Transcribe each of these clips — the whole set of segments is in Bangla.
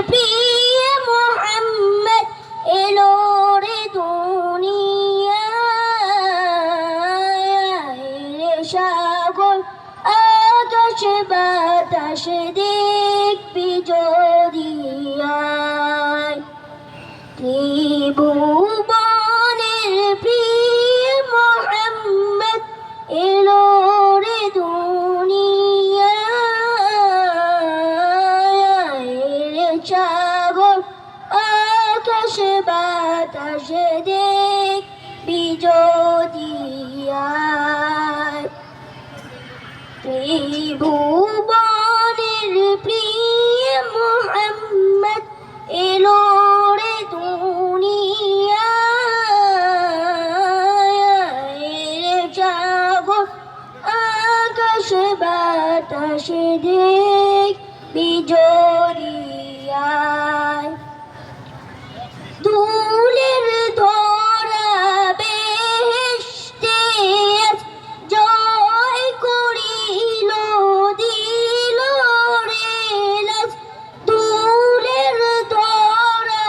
প্রিয় মোহাম্মদ এলো রে দুনিয়ায় রে সাগর আকাশ বাতাস দেখবি যদি আয় ত্রিভুবনের প্রিয় মোহাম্মদ এলো রে দুনিয়ায় রে সাগর আকাশ বাতাস দেখবি যদি আয় ত্রিভুবনের প্রিয় মোহাম্মদ এলো রে দুনিয়ায় রে সাগর আকাশ বাতাস দেখবি যদি আয় ধুলের ধরা বেহেশতে জয় করিল দিল রে লাজ ধুলের ধরা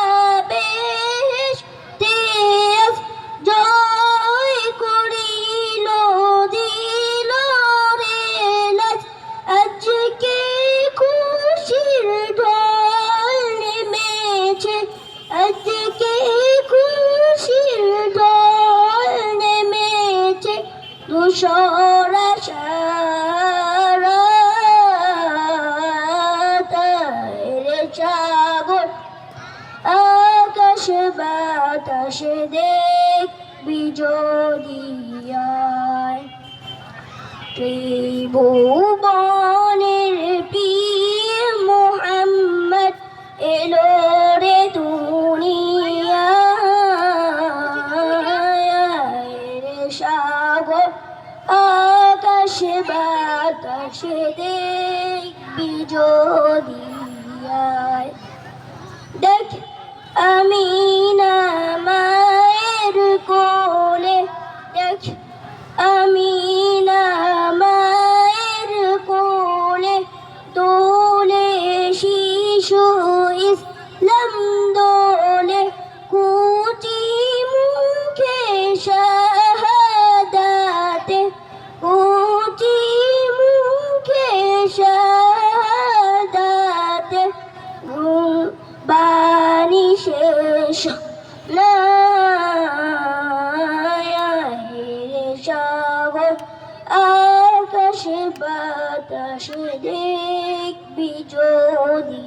বেহেশতে জয় করিল দিল রে লাজ আজকে খুশির ঢল নেমেছে আজকে খুশির ঢল নেমেছে ধূসর রে সাগর আকাশ বাতাস দেখবি যদি আয় ত্রিভুবনের প্রিয় মোহাম্মদ এলো রে দুনিয়ায় রে সাগর আকাশ বাতাস দেখবি যদি আয় দেখ আমিনা মায়ের কোলে দেখ আমিনা মায়ের কোলে দোলে শিশু ইসলাম দোলে কুচি মুখে শাহাদাতে কুচি মুখে শাহাদাতে বাণী শেষ সাগর আকাশ বাতাস দেখবি যদি